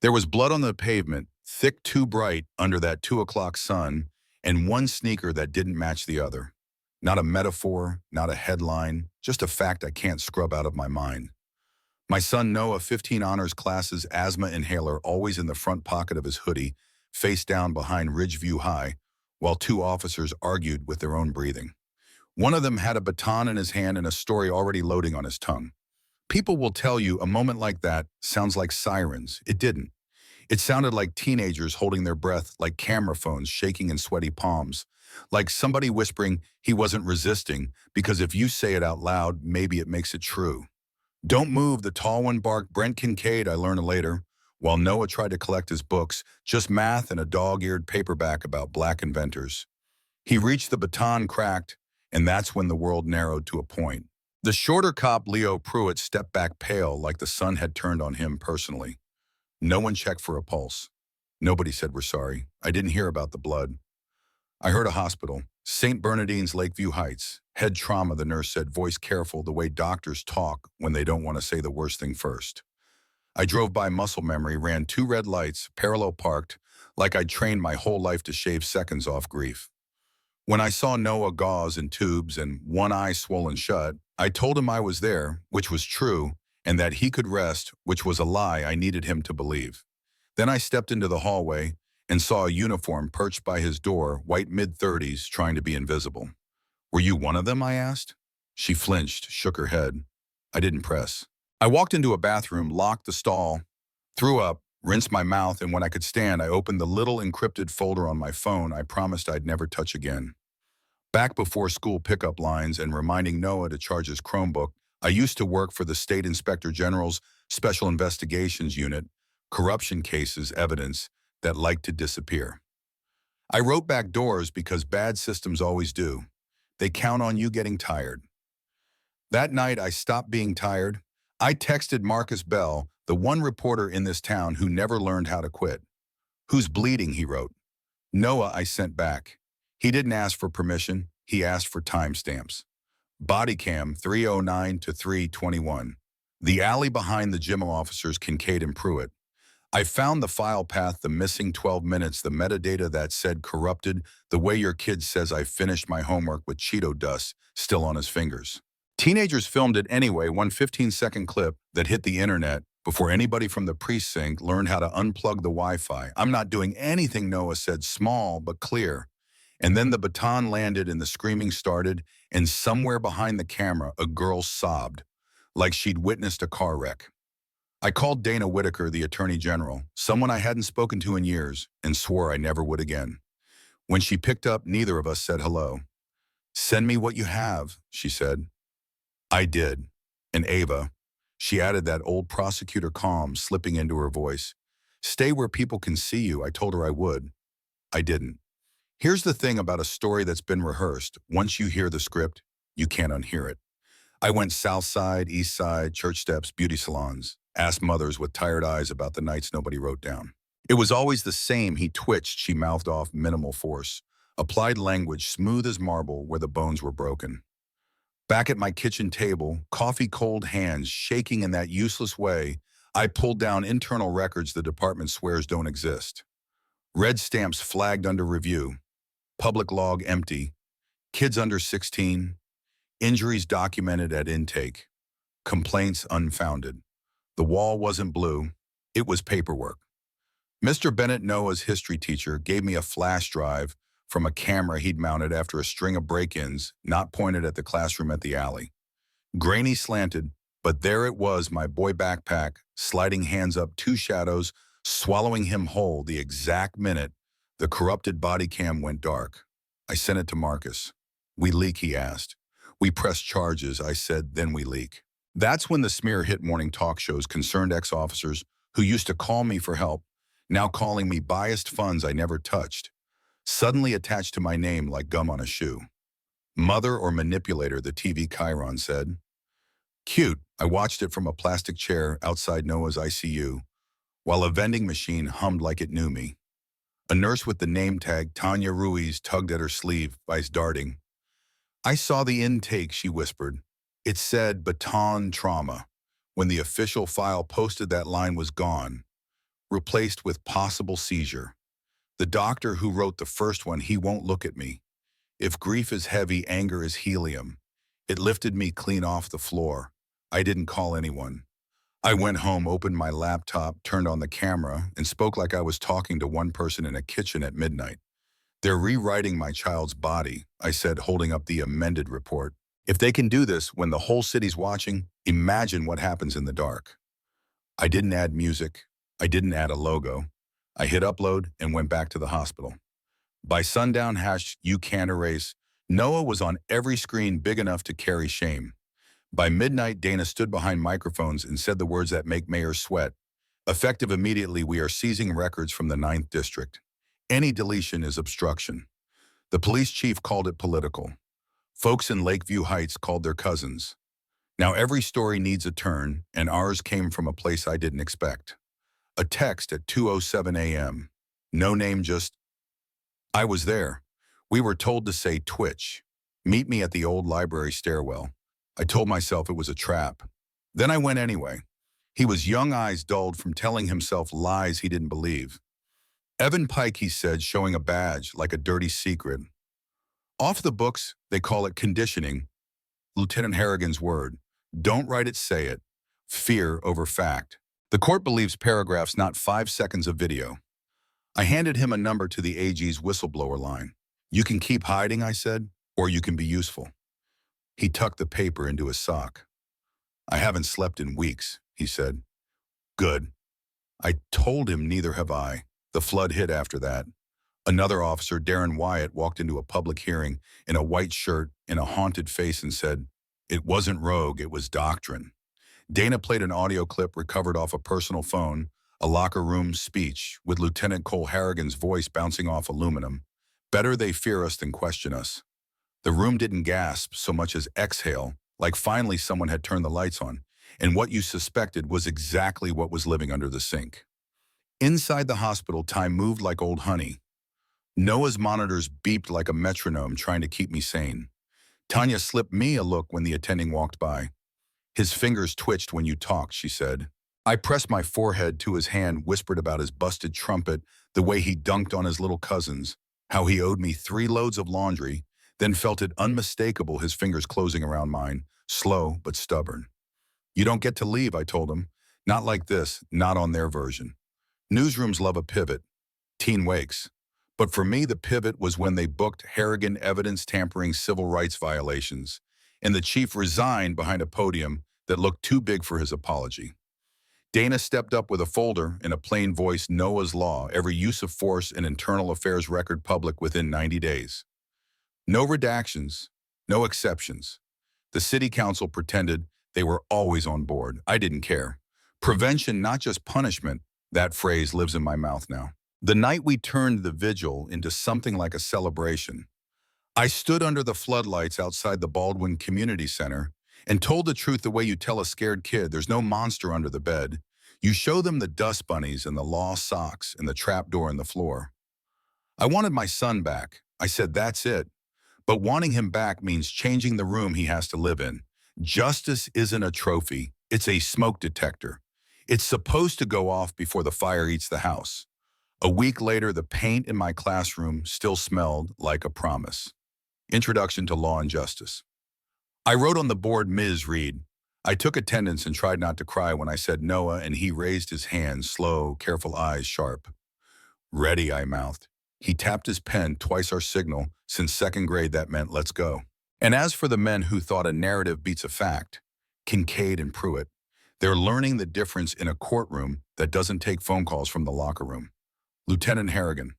There was blood on the pavement, thick too bright under that 2 o'clock sun, and one sneaker that didn't match the other. Not a metaphor, not a headline, just a fact I can't scrub out of my mind. My son Noah, 15 honors classes, asthma inhaler always in the front pocket of his hoodie, face down behind Ridgeview High, while two officers argued with their own breathing. One of them had a baton in his hand and a story already loading on his tongue. People will tell you a moment like that sounds like sirens. It didn't. It sounded like teenagers holding their breath, like camera phones shaking in sweaty palms, like somebody whispering he wasn't resisting because if you say it out loud, maybe it makes it true. Don't move, the tall one barked. Brent Kincaid, I learned later, while Noah tried to collect his books, just math and a dog-eared paperback about black inventors. He reached the baton cracked, and that's when the world narrowed to a point. The shorter cop, Leo Pruitt, stepped back pale like the sun had turned on him personally. No one checked for a pulse. Nobody said we're sorry. I didn't hear about the blood. I heard a hospital. St. Bernardine's, Lakeview Heights. Head trauma, the nurse said, voice careful the way doctors talk when they don't want to say the worst thing first. I drove by muscle memory, ran 2 red lights, parallel parked, like I'd trained my whole life to shave seconds off grief. When I saw Noah gauze and tubes and one eye swollen shut, I told him I was there, which was true, and that he could rest, which was a lie I needed him to believe. Then I stepped into the hallway and saw a uniform perched by his door, white mid-30s, trying to be invisible. Were you one of them, I asked? She flinched, shook her head. I didn't press. I walked into a bathroom, locked the stall, threw up, rinsed my mouth, and when I could stand, I opened the little encrypted folder on my phone I promised I'd never touch again. Back before school pickup lines and reminding Noah to charge his Chromebook, I used to work for the State Inspector General's Special Investigations Unit, corruption cases, evidence that liked to disappear. I wrote back doors because bad systems always do. They count on you getting tired. That night, I stopped being tired. I texted Marcus Bell, the one reporter in this town who never learned how to quit. Who's bleeding, he wrote. Noah, I sent back. He didn't ask for permission. He asked for timestamps. Body cam 309 to 321. The alley behind the gym officers Kincaid and Pruitt. I found the file path, the missing 12 minutes, the metadata that said corrupted, the way your kid says I finished my homework with Cheeto dust still on his fingers. Teenagers filmed it anyway, one 15-second clip that hit the internet before anybody from the precinct learned how to unplug the Wi-Fi. I'm not doing anything, Noah said, small but clear. And then the baton landed and the screaming started, and somewhere behind the camera, a girl sobbed, like she'd witnessed a car wreck. I called Dana Whitaker, the Attorney General, someone I hadn't spoken to in years, and swore I never would again. When she picked up, neither of us said hello. Send me what you have, she said. I did. And Ava, she added that old prosecutor calm slipping into her voice. Stay where people can see you, I told her I would. I didn't. Here's the thing about a story that's been rehearsed. Once you hear the script, you can't unhear it. I went south side, east side, church steps, beauty salons, asked mothers with tired eyes about the nights nobody wrote down. It was always the same. He twitched, she mouthed off, minimal force. Applied language, smooth as marble where the bones were broken. Back at my kitchen table, coffee cold hands shaking in that useless way, I pulled down internal records the department swears don't exist. Red stamps flagged under review. Public log empty. Kids under 16. Injuries documented at intake. Complaints unfounded. The wall wasn't blue. It was paperwork. Mr. Bennett, Noah's history teacher, gave me a flash drive from a camera he'd mounted after a string of break-ins, not pointed at the classroom at the alley. Grainy slanted, but there it was, my boy backpack, sliding hands up 2 shadows, swallowing him whole the exact minute the corrupted body cam went dark. I sent it to Marcus. We leak, he asked. We press charges, I said, then we leak. That's when the smear hit morning talk shows, concerned ex-officers who used to call me for help, now calling me biased funds I never touched, suddenly attached to my name like gum on a shoe. Mother or manipulator, the TV chyron said. Cute, I watched it from a plastic chair outside Noah's ICU, while a vending machine hummed like it knew me. A nurse with the name tag, Tanya Ruiz, tugged at her sleeve, vice darting. I saw the intake, she whispered. It said baton trauma. When the official file posted, that line was gone. replaced with possible seizure. The doctor who wrote the first one, he won't look at me. If grief is heavy, anger is helium. It lifted me clean off the floor. I didn't call anyone. I went home, opened my laptop, turned on the camera, and spoke like I was talking to one person in a kitchen at midnight. They're rewriting my child's body, I said, holding up the amended report. If they can do this when the whole city's watching, imagine what happens in the dark. I didn't add music. I didn't add a logo. I hit upload and went back to the hospital. By sundown, #you can't erase, Noah was on every screen big enough to carry shame. By midnight, Dana stood behind microphones and said the words that make mayors sweat. Effective immediately, we are seizing records from the 9th District. Any deletion is obstruction. The police chief called it political. Folks in Lakeview Heights called their cousins. Now every story needs a turn, and ours came from a place I didn't expect. A text at 2:07 a.m. No name, just, I was there. We were told to say Twitch. Meet me at the old library stairwell. I told myself it was a trap. Then I went anyway. He was young eyes dulled from telling himself lies he didn't believe. Evan Pike, he said, showing a badge like a dirty secret. Off the books, they call it conditioning. Lieutenant Harrigan's word. Don't write it, say it. Fear over fact. The court believes paragraphs, not 5 seconds of video. I handed him a number to the AG's whistleblower line. You can keep hiding, I said, or you can be useful. He tucked the paper into his sock. I haven't slept in weeks, he said. Good. I told him neither have I. The flood hit after that. Another officer, Darren Wyatt, walked into a public hearing in a white shirt and a haunted face and said, it wasn't rogue, it was doctrine. Dana played an audio clip recovered off a personal phone, a locker room speech with Lieutenant Cole Harrigan's voice bouncing off aluminum. Better they fear us than question us. The room didn't gasp so much as exhale, like finally someone had turned the lights on, and what you suspected was exactly what was living under the sink. Inside the hospital, time moved like old honey. Noah's monitors beeped like a metronome trying to keep me sane. Tanya slipped me a look when the attending walked by. His fingers twitched when you talked, she said. I pressed my forehead to his hand, whispered about his busted trumpet, the way he dunked on his little cousins, how he owed me 3 loads of laundry, then felt it unmistakable, his fingers closing around mine, slow but stubborn. You don't get to leave, I told him. Not like this, not on their version. Newsrooms love a pivot. Teen wakes. But for me, the pivot was when they booked Harrigan evidence-tampering civil rights violations, and the chief resigned behind a podium that looked too big for his apology. Dana stepped up with a folder in a plain voice, Noah's Law, every use of force and internal affairs record public within 90 days. No redactions, no exceptions. The city council pretended they were always on board. I didn't care. Prevention, not just punishment, that phrase lives in my mouth now. The night we turned the vigil into something like a celebration, I stood under the floodlights outside the Baldwin Community Center and told the truth the way you tell a scared kid. There's no monster under the bed. You show them the dust bunnies and the lost socks and the trapdoor in the floor. I wanted my son back. I said, that's it. But wanting him back means changing the room he has to live in. Justice isn't a trophy. It's a smoke detector. It's supposed to go off before the fire eats the house. A week later, the paint in my classroom still smelled like a promise. Introduction to Law and Justice. I wrote on the board, Ms. Reed. I took attendance and tried not to cry when I said Noah, and he raised his hands, slow, careful eyes sharp. Ready, I mouthed. He tapped his pen, twice our signal. Since 2nd grade, that meant let's go. And as for the men who thought a narrative beats a fact, Kincaid and Pruitt, they're learning the difference in a courtroom that doesn't take phone calls from the locker room. Lieutenant Harrigan.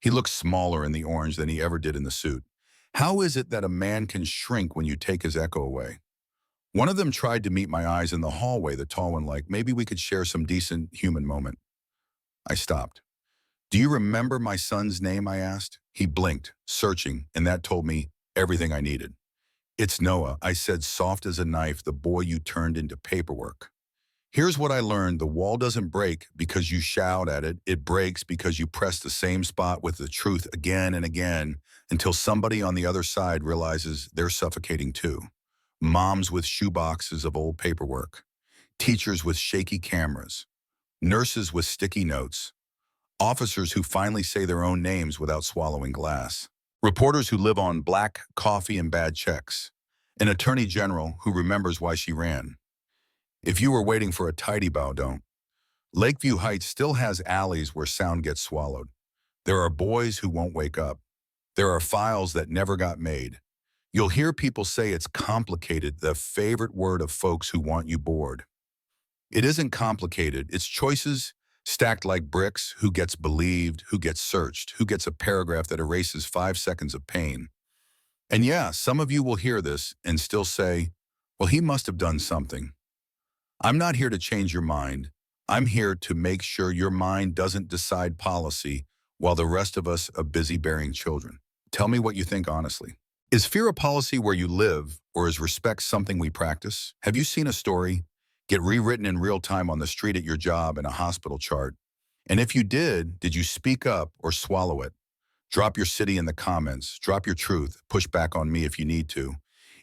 He looks smaller in the orange than he ever did in the suit. How is it that a man can shrink when you take his echo away? One of them tried to meet my eyes in the hallway, the tall one, like, maybe we could share some decent human moment. I stopped. Do you remember my son's name, I asked. He blinked, searching, and that told me everything I needed. It's Noah, I said, soft as a knife, the boy you turned into paperwork. Here's what I learned. The wall doesn't break because you shout at it. It breaks because you press the same spot with the truth again and again until somebody on the other side realizes they're suffocating too. Moms with shoeboxes of old paperwork. Teachers with shaky cameras. nurses with sticky notes, officers who finally say their own names without swallowing glass, reporters who live on black coffee and bad checks, an attorney general who remembers why she ran. If you were waiting for a tidy bow, don't. Lakeview Heights still has alleys where sound gets swallowed. There are boys who won't wake up. There are files that never got made. You'll hear people say it's complicated, the favorite word of folks who want you bored. It isn't complicated. It's choices stacked like bricks, who gets believed, who gets searched, who gets a paragraph that erases 5 seconds of pain. And yeah, some of you will hear this and still say, well, he must have done something. I'm not here to change your mind. I'm here to make sure your mind doesn't decide policy while the rest of us are busy bearing children. Tell me what you think honestly. Is fear a policy where you live, or is respect something we practice? Have you seen a story get rewritten in real time on the street at your job in a hospital chart? And if you did you speak up or swallow it? Drop your city in the comments. Drop your truth. Push back on me if you need to.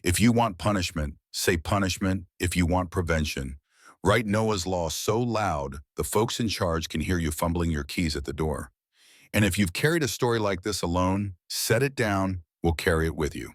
If you want punishment, say punishment. If you want prevention, write Noah's Law so loud the folks in charge can hear you fumbling your keys at the door. And if you've carried a story like this alone, set it down. We'll carry it with you.